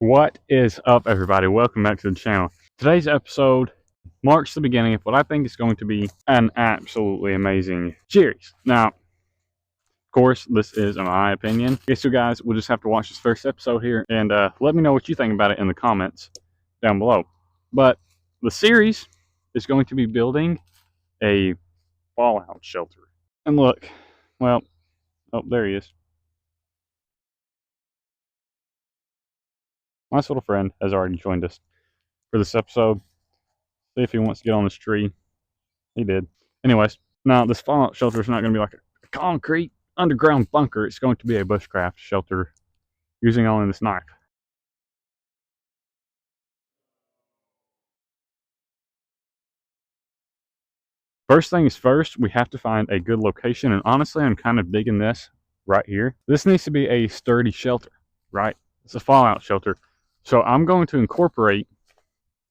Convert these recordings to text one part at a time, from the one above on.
What is up, everybody? Welcome back to the channel. Today's episode marks the beginning of what I think is going to be an absolutely amazing series. Now, of course, this is my opinion. Okay, so guys, we'll just have to watch this first episode here and let me know what you think about it in the comments down below. But the series is going to be building a fallout shelter. And look, well, oh, there he is. My little friend has already joined us for this episode. See if he wants to get on this tree. He did. Anyways, now this fallout shelter is not going to be like a concrete underground bunker. It's going to be a bushcraft shelter using only this knife. First things first, we have to find a good location. And honestly, I'm kind of digging this right here. This needs to be a sturdy shelter, right? It's a fallout shelter. So I'm going to incorporate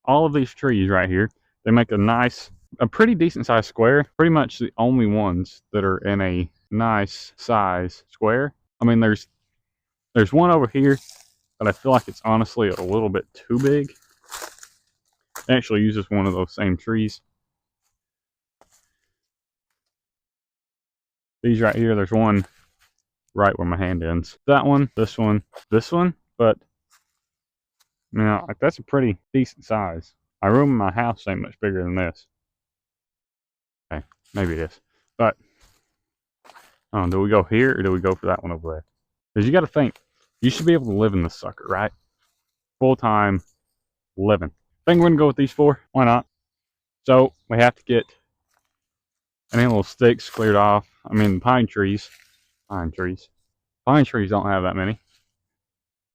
all of these trees right here. They make a pretty decent sized square. Pretty much the only ones that are in a nice size square. I mean, there's one over here, but I feel like it's honestly a little bit too big. It actually uses one of those same trees. These right here, there's one right where my hand ends. That one, this one, but you know, like that's a pretty decent size. My room in my house ain't much bigger than this. Okay, maybe it is. But do we go here or do we go for that one over there? Because you got to think, you should be able to live in this sucker, right? Full-time living. I think we're gonna go with these four. Why not? So we have to get any little sticks cleared off. I mean, pine trees don't have that many.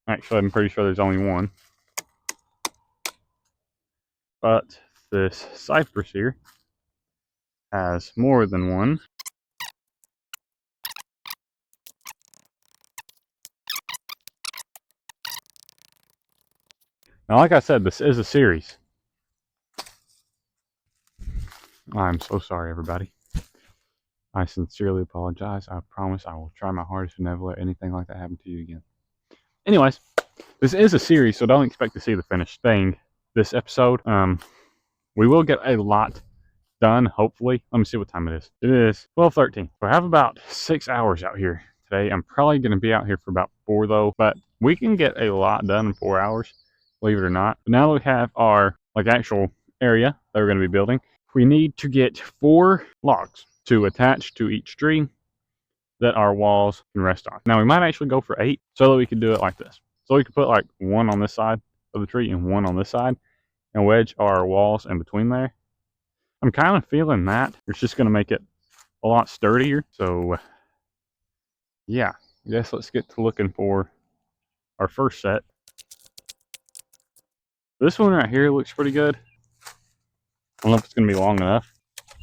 Actually, I'm pretty sure there's only one. But this cypress here has more than one. Now, like I said, this is a series. I'm so sorry, everybody. I sincerely apologize. I promise I will try my hardest to never let anything like that happen to you again. Anyways, this is a series, so don't expect to see the finished thing this episode. We will get a lot done, hopefully. Let me see what time it is. It is 12:13. So I have about 6 hours out here today. I'm probably going to be out here for about 4 though, but we can get a lot done in 4 hours, believe it or not. But now that we have our actual area that we're going to be building, we need to get 4 logs to attach to each tree that our walls can rest on. Now we might actually go for 8 so that we can do it like this. So we could put like one on this side of the tree and one on this side and wedge our walls in between there. I'm kind of feeling that. It's just going to make it a lot sturdier. So yeah, I guess let's get to looking for our first set. This one right here looks pretty good. I don't know if it's going to be long enough.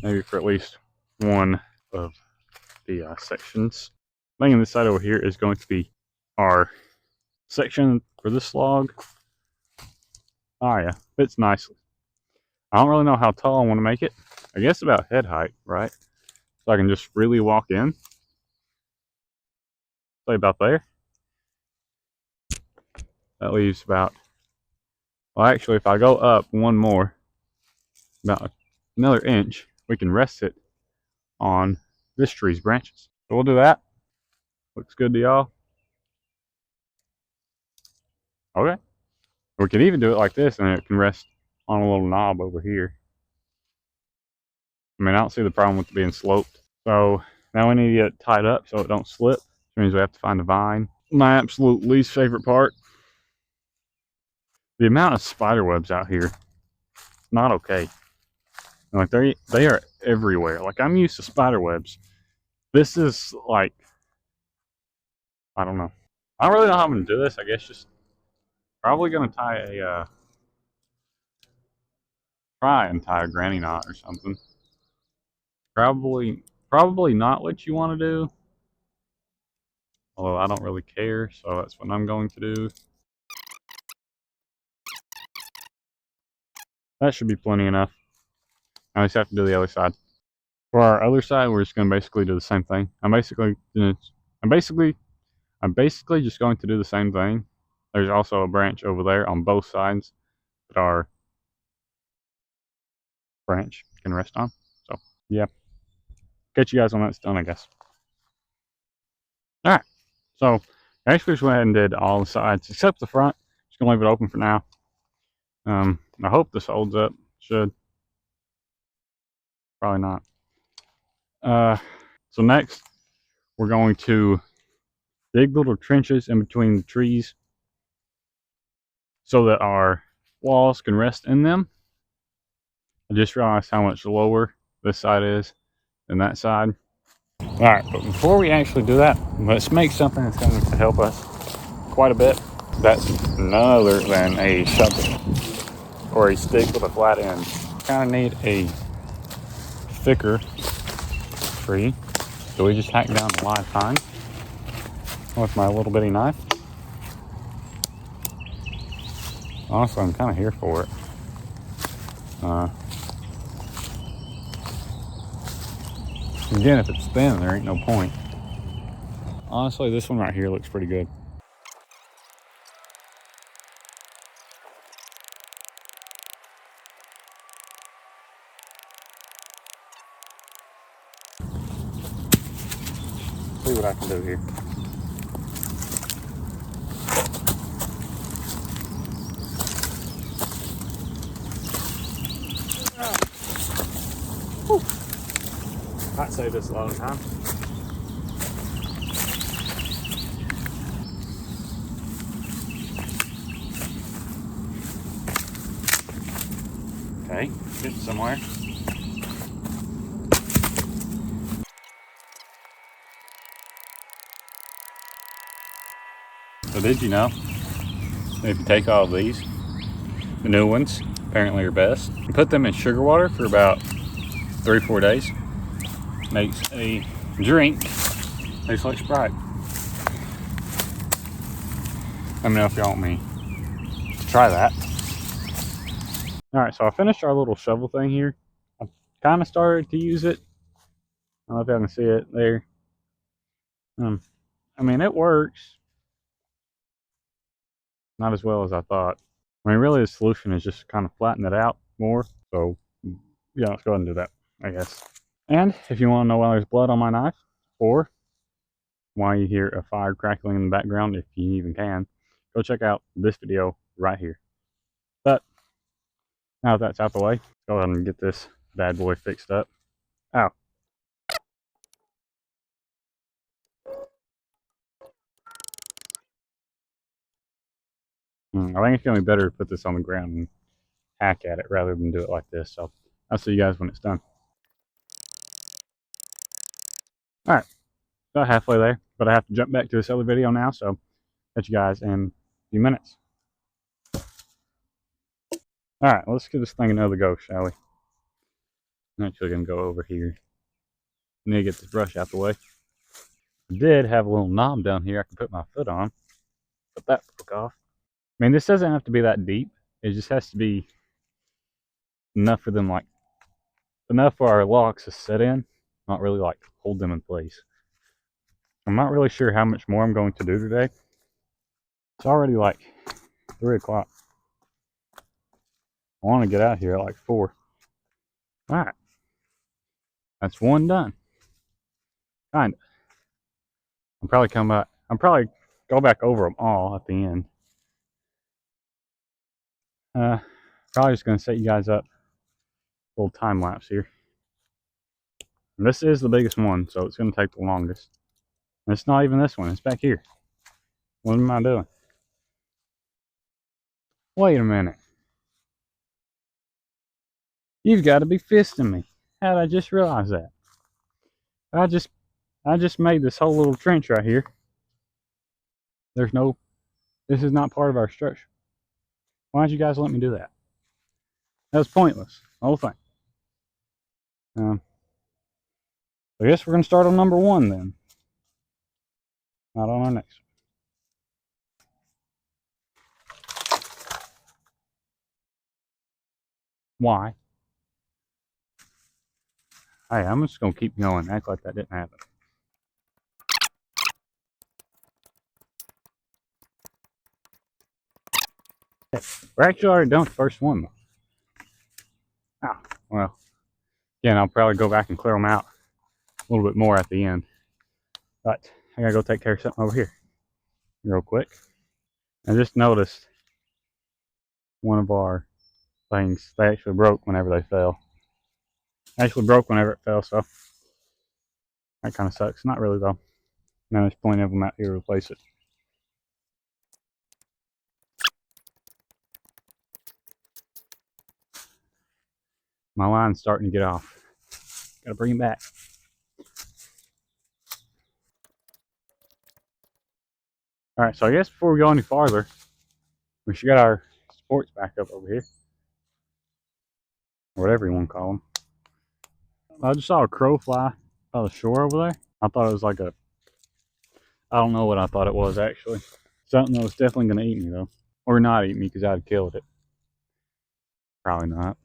Maybe for at least one of the sections. The thing on this side over here is going to be our section for this log. Oh yeah, fits nicely. I don't really know how tall I want to make it. I guess about head height, right? So I can just freely walk in. Say about there. That leaves about, well actually if I go up one more, about another inch, we can rest it on this tree's branches. So we'll do that. Looks good to y'all? Okay. We can even do it like this and it can rest on a little knob over here. I mean, I don't see the problem with it being sloped. So now we need to get it tied up so it don't slip, which means we have to find a vine. My absolute least favorite part, the amount of spider webs out here, not okay. Like they are everywhere. Like I'm used to spider webs. This is like, I don't know. I don't really know how I'm gonna do this. I guess just probably gonna try and tie a granny knot or something. Probably not what you want to do. Although I don't really care, so that's what I'm going to do. That should be plenty enough. I just have to do the other side. For our other side, we're just going to basically do the same thing. I'm basically just going to do the same thing There's also a branch over there on both sides that our branch can rest on. So yeah, catch you guys when that's done, I guess. All right, so I actually just went ahead and did all the sides except the front. Just gonna leave it open for now. I hope this holds up. Should. Probably not. So next we're going to dig little trenches in between the trees so that our walls can rest in them. I just realized how much lower this side is than that side. All right, but before we actually do that, let's make something that's going to help us quite a bit. That's none other than a shovel or a stick with a flat end. Kind of need a thicker tree, so we just hack down a live pine with my little bitty knife. Honestly, I'm kind of here for it. Again, if it's thin, there ain't no point. Honestly, this one right here looks pretty good. See what I can do here. I'd say this a lot of times. Okay, getting somewhere. So did you know, if you take all of these, the new ones apparently are best, and put them in sugar water for about 3 or 4 days, makes a drink tastes like Sprite. Let me know if y'all want me to try that. Alright, so I finished our little shovel thing here. I kind of started to use it. I don't know if y'all can see it there. I mean, it works. Not as well as I thought. I mean, really the solution is just kind of flatten it out more. So, yeah, let's go ahead and do that, I guess. And if you want to know why there's blood on my knife, or why you hear a fire crackling in the background, if you even can, go check out this video right here. But now that that's out the way, go ahead and get this bad boy fixed up. Ow. I think it's going to be better to put this on the ground and hack at it rather than do it like this. So I'll see you guys when it's done. Alright, about halfway there, but I have to jump back to this other video now, so catch you guys in a few minutes. Alright, let's give this thing another go, shall we? I'm actually going to go over here. I need to get this brush out the way. I did have a little knob down here I can put my foot on, but that broke off. I mean, this doesn't have to be that deep. It just has to be enough for them, like, enough for our locks to set in, not really, like, hold them in place. I'm not really sure how much more I'm going to do today. It's already, like, 3 o'clock. I want to get out here at, like, 4. Alright. That's one done. Kinda. I'll probably go back over them all at the end. Probably just going to set you guys up a little time lapse here. And this is the biggest one, so it's going to take the longest. And it's not even this one, it's back here. What am I doing? Wait a minute. You've got to be fisting me. How did I just realize that? I just made this whole little trench right here. This is not part of our structure. Why did you guys let me do that? That was pointless, the whole thing. I guess we're going to start on number 1 then. Not on our next one. Why? Hey, I'm just going to keep going, act like that didn't happen. We're actually already done with the first one, though. Oh, well, again, I'll probably go back and clear them out a little bit more at the end. But I gotta go take care of something over here real quick. I just noticed one of our things, they actually broke whenever they fell. Actually broke whenever it fell, so that kind of sucks. Not really, though. Now there's plenty of them out here to replace it. My line's starting to get off. Gotta bring it back. Alright, so I guess before we go any farther, we should get our supports back up over here. Or whatever you want to call them. I just saw a crow fly by the shore over there. I thought it was like a... I don't know what I thought it was, actually. Something that was definitely going to eat me, though. Or not eat me, because I'd have killed it. Probably not.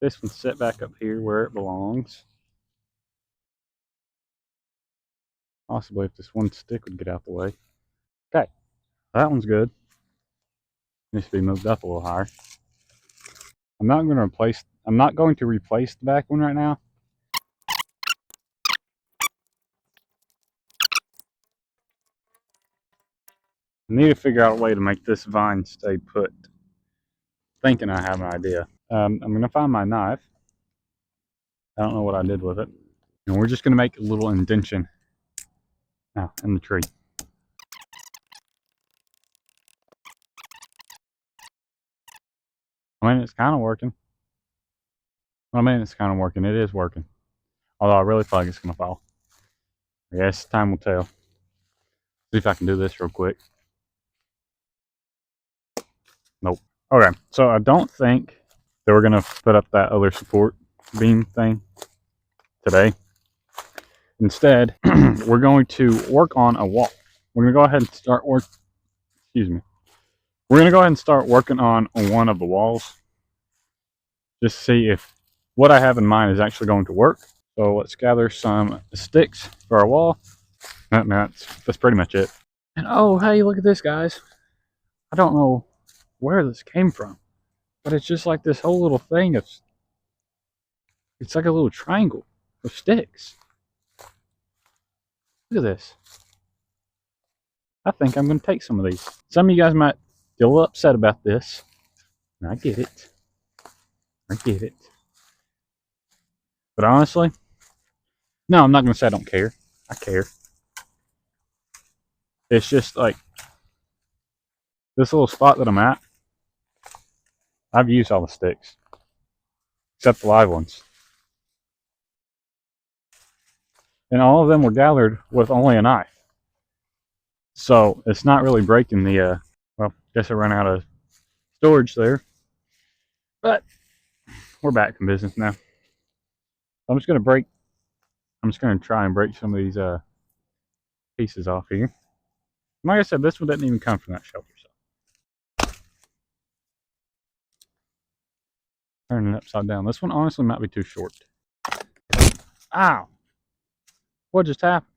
This one's set back up here where it belongs. Possibly if this one stick would get out the way. Okay, that one's good. Needs to be moved up a little higher. I'm not going to replace the back one right now. I need to figure out a way to make this vine stay put. Thinking I have an idea. I'm going to find my knife. I don't know what I did with it. And we're just going to make a little indentation now in the tree. I mean, it's kind of working. It is working. Although I really feel like it's going to fall. I guess time will tell. See if I can do this real quick. Nope. Okay, so I don't think that we're going to put up that other support beam thing today. Instead, we're going to work on a wall. We're going to go ahead and start We're going to go ahead and start working on one of the walls. Just to see if what I have in mind is actually going to work. So let's gather some sticks for our wall. That's pretty much it. And oh, hey, look at this, guys. I don't know where this came from, but it's just like this whole little thing. It's like a little triangle of sticks. Look at this. I think I'm going to take some of these. Some of you guys might get a little upset about this. And I get it. But honestly, no, I'm not going to say I don't care. I care. It's just like this little spot that I'm at. I've used all the sticks, except the live ones. And all of them were gathered with only a knife. So it's not really breaking the, well, guess I ran out of storage there. But we're back in business now. I'm just going to try and break some of these pieces off here. Like I said, this one didn't even come from that shelter. So turning it upside down. This one honestly might be too short. Ow! What just happened?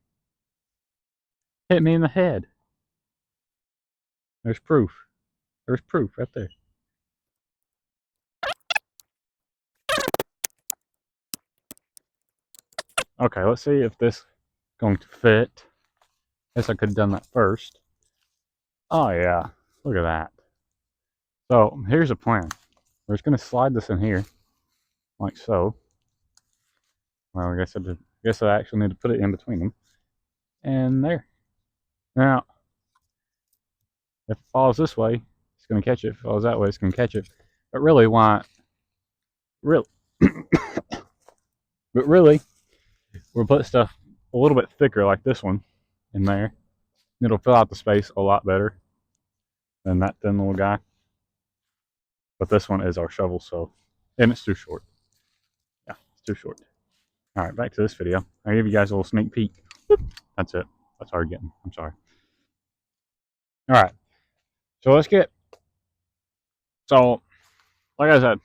Hit me in the head. There's proof. There's proof right there. Okay, let's see if this is going to fit. Guess I could have done that first. Oh yeah, look at that. So here's a plan. We're just going to slide this in here, like so. Well, I guess I actually need to put it in between them. And there. Now, if it falls this way, it's going to catch it. If it falls that way, it's going to catch it. But really, why? Really, but really, we'll put stuff a little bit thicker like this one in there. It'll fill out the space a lot better than that thin little guy. But this one is our shovel, so, and it's too short. Yeah, it's too short. All right, back to this video. I gave you guys a little sneak peek. That's it. That's hard getting. I'm sorry. All right, so let's get. So, like I said,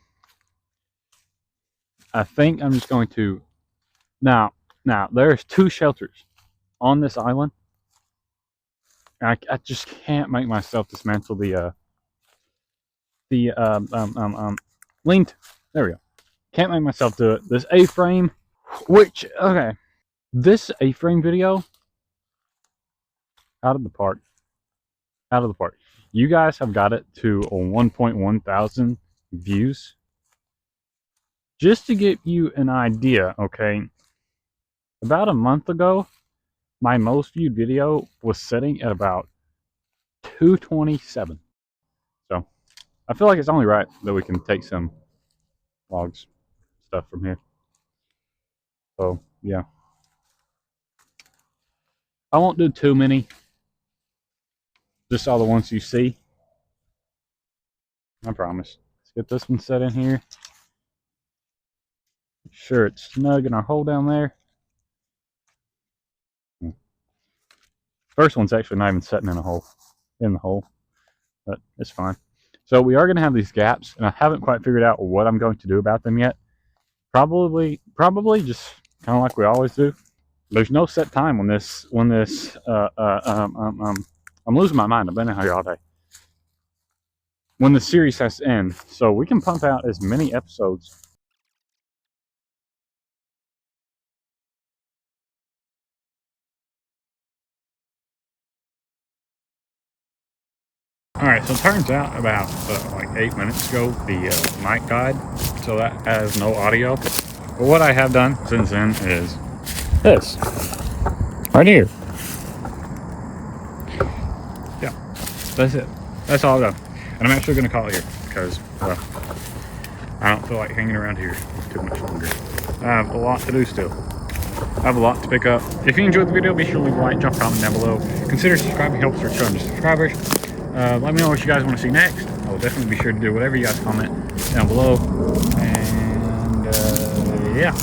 I think I'm just going to. Now, there's 2 shelters on this island. And I just can't make myself dismantle the the linked. There we go. Can't make myself do it. This A-frame, which, okay, this A-frame video, out of the park. Out of the park. You guys have got it to 1.1 thousand views. Just to give you an idea, okay, about a month ago, my most viewed video was sitting at about 227. So I feel like it's only right that we can take some logs stuff from here. So yeah, I won't do too many, just all the ones you see, I promise. Let's get this one set in here. Make sure it's snug in our hole down there. First one's actually not even setting in the hole, but it's fine. So we are going to have these gaps, and I haven't quite figured out what I'm going to do about them yet. Probably just kind of like we always do. There's no set time when this I'm losing my mind. I've been in here all day. When the series has to end, so we can pump out as many episodes. Alright, so it turns out about like 8 minutes ago the mic died, so that has no audio. But what I have done since then is this right here. Yeah, that's it. That's all I've done. And I'm actually going to call it here because I don't feel like hanging around here too much longer. I have a lot to do still. I have a lot to pick up. If you enjoyed the video, be sure to leave a like, drop a comment down below. Consider subscribing, helps for 200 subscribers. Let me know what you guys want to see next. I will definitely be sure to do whatever you guys comment down below. And yeah.